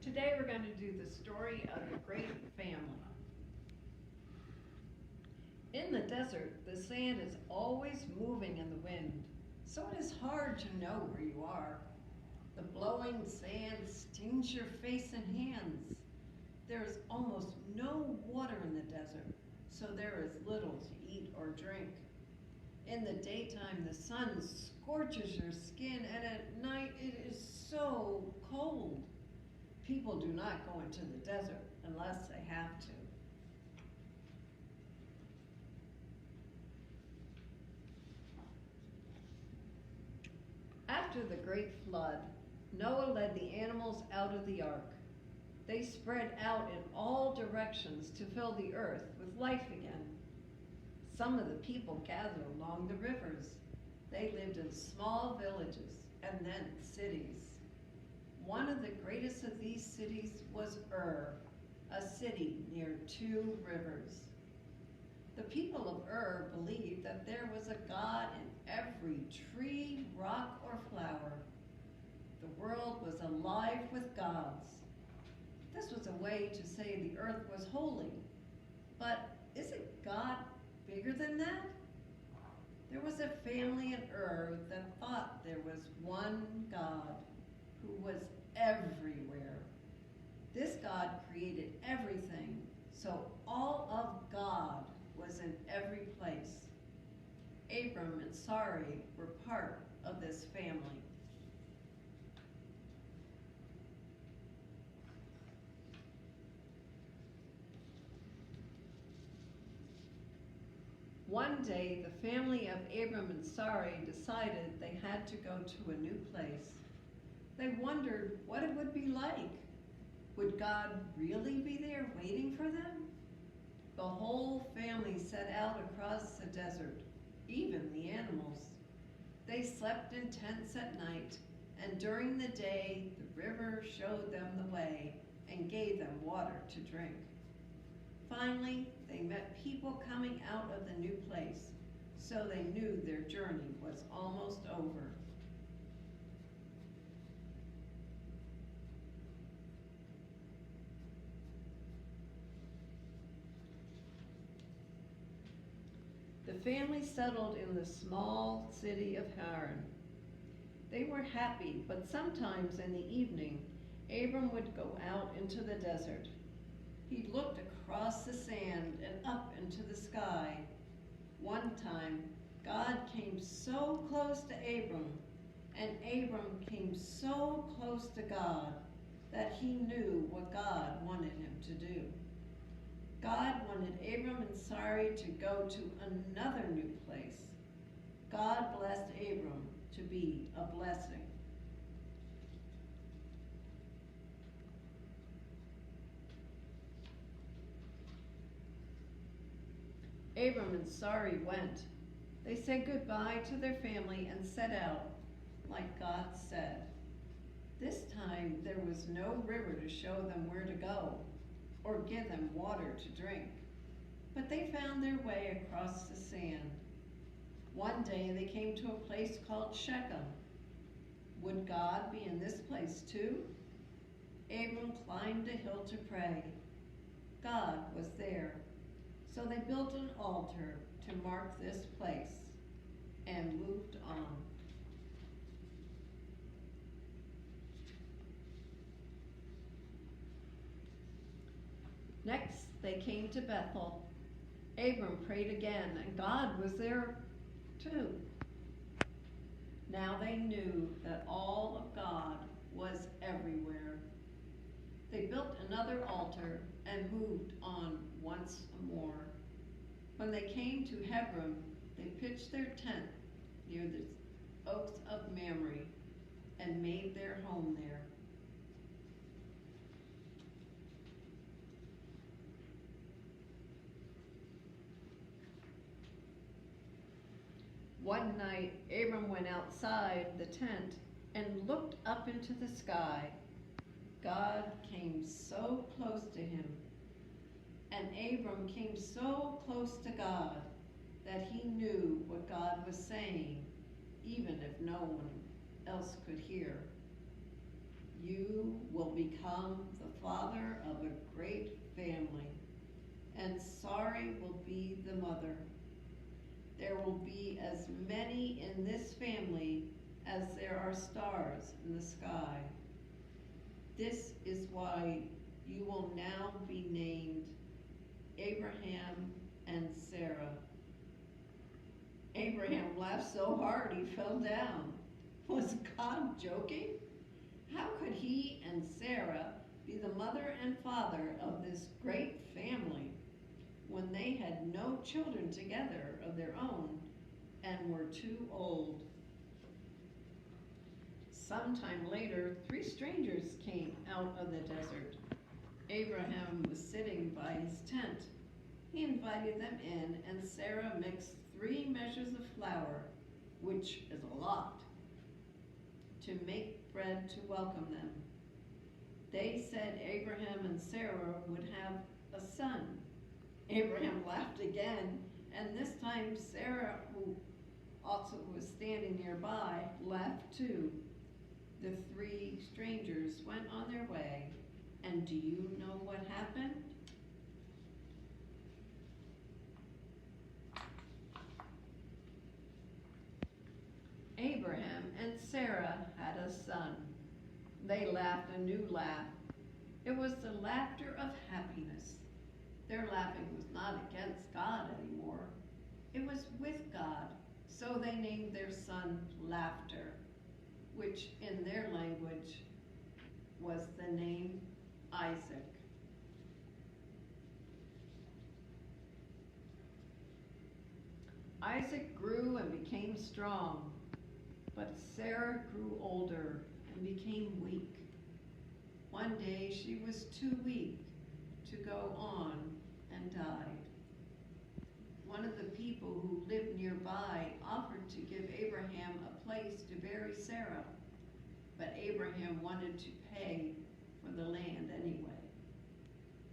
Today we're going to do the story of the great family. In the desert, the sand is always moving in the wind, so it is hard to know where you are. The blowing sand stings your face and hands. There is almost no water in the desert, so there is little to eat or drink. In the daytime, the sun scorches your skin, and at night it is so cold. People do not go into the desert unless they have to. After the great flood, Noah led the animals out of the ark. They spread out in all directions to fill the earth with life again. Some of the people gathered along the rivers. They lived in small villages and then cities. One of the greatest of these cities was Ur, a city near two rivers. The people of Ur believed that there was a God in every tree, rock, or flower. The world was alive with gods. This was a way to say the earth was holy. But isn't God bigger than that? There was a family in Ur that thought there was one God who was everywhere. This God created everything, so all of God was in every place. Abram and Sarai were part of this family. One day, the family of Abram and Sarai decided they had to go to a new place. They wondered what it would be like. Would God really be there waiting for them? The whole family set out across the desert, even the animals. They slept in tents at night, and during the day, the river showed them the way and gave them water to drink. Finally, they met people coming out of the new place, so they knew their journey was almost over. The family settled in the small city of Haran. They were happy, but sometimes in the evening, Abram would go out into the desert. He looked across the sand and up into the sky. One time, God came so close to Abram, and Abram came so close to God that he knew what God wanted him to do. God wanted Abram and Sarai to go to another new place. God blessed Abram to be a blessing. Abram and Sarai went. They said goodbye to their family and set out, like God said. This time there was no river to show them where to go or give them water to drink, but they found their way across the sand. One day they came to a place called Shechem. Would God be in this place too? Abram climbed a hill to pray. God was there. So they built an altar to mark this place and moved on. Next, they came to Bethel. Abram prayed again, and God was there too. Now they knew that all of God was everywhere. They built another altar and moved on once more. When they came to Hebron, they pitched their tent near the oaks of Mamre and made their home there. One night, Abram went outside the tent and looked up into the sky. God came so close to him, and Abram came so close to God that he knew what God was saying, even if no one else could hear. You will become the father of a great family, and Sarai will be the mother. There will be as many in this family as there are stars in the sky. This is why you will now be named Abraham and Sarah. Abraham laughed so hard he fell down. Was God joking? How could he and Sarah be the mother and father of this great family when they had no children together of their own and were too old? Sometime later, 3 strangers came out of the desert. Abraham was sitting by his tent. He invited them in, and Sarah mixed 3 measures of flour, which is a lot, to make bread to welcome them. They said Abraham and Sarah would have a son. Abraham laughed again, and this time Sarah, who also was standing nearby, laughed too. The 3 strangers went on their way, and do you know what happened? Abraham and Sarah had a son. They laughed a new laugh. It was the laughter of happiness. Their laughing was not against God anymore. It was with God. So they named their son Laughter, which in their language was the name Isaac. Isaac grew and became strong, but Sarah grew older and became weak. One day she was too weak to go on and died. One of the people who lived nearby offered to give Abraham a place to bury Sarah, but Abraham wanted to pay for the land anyway.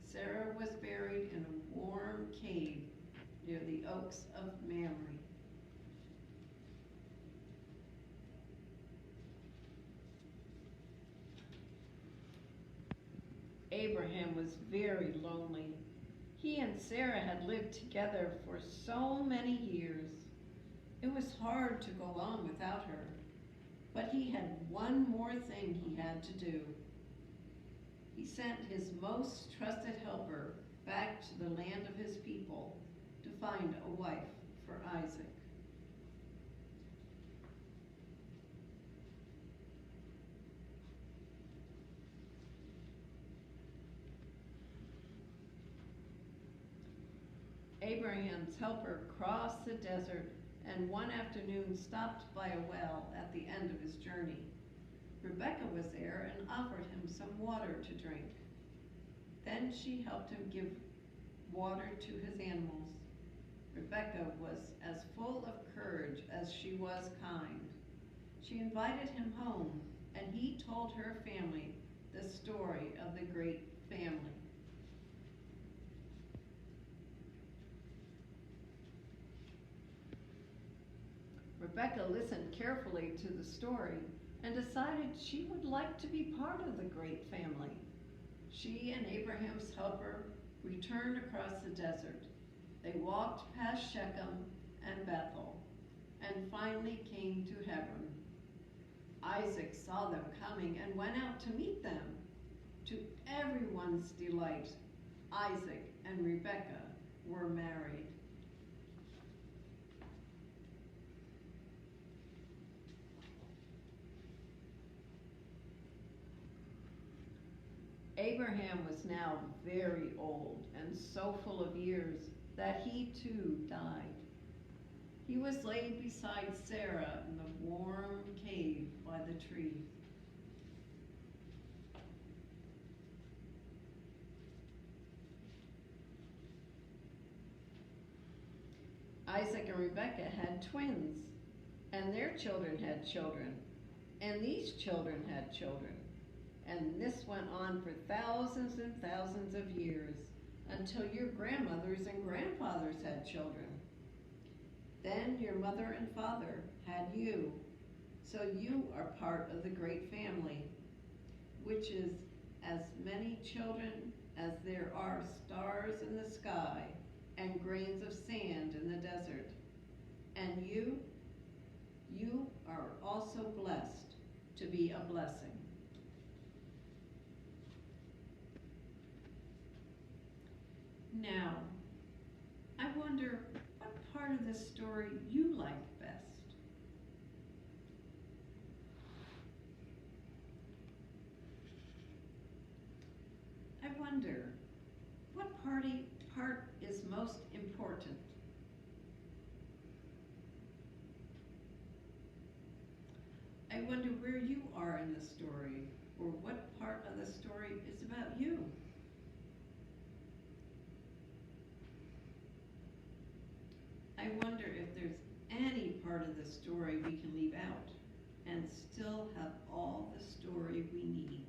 Sarah was buried in a warm cave near the oaks of Mamre. Abraham was very lonely. He and Sarah had lived together for so many years. It was hard to go on without her, but he had one more thing he had to do. He sent his most trusted helper back to the land of his people to find a wife for Isaac. Abraham's helper crossed the desert and one afternoon stopped by a well at the end of his journey. Rebekah was there and offered him some water to drink. Then she helped him give water to his animals. Rebekah was as full of courage as she was kind. She invited him home, and he told her family the story of the great family. Rebekah listened carefully to the story and decided she would like to be part of the great family. She and Abraham's helper returned across the desert. They walked past Shechem and Bethel and finally came to Hebron. Isaac saw them coming and went out to meet them. To everyone's delight, Isaac and Rebekah were married. Abraham was now very old and so full of years that he too died. He was laid beside Sarah in the warm cave by the tree. Isaac and Rebekah had twins, and their children had children, and these children had children. And this went on for thousands and thousands of years until your grandmothers and grandfathers had children. Then your mother and father had you, so you are part of the great family. which is as many children as there are stars in the sky and grains of sand in the desert. And you are also blessed to be a blessing. Now, I wonder what part of this story you like best. I wonder what part is most important. I wonder where you are in the story, or what part of the story is about you. I wonder if there's any part of the story we can leave out and still have all the story we need.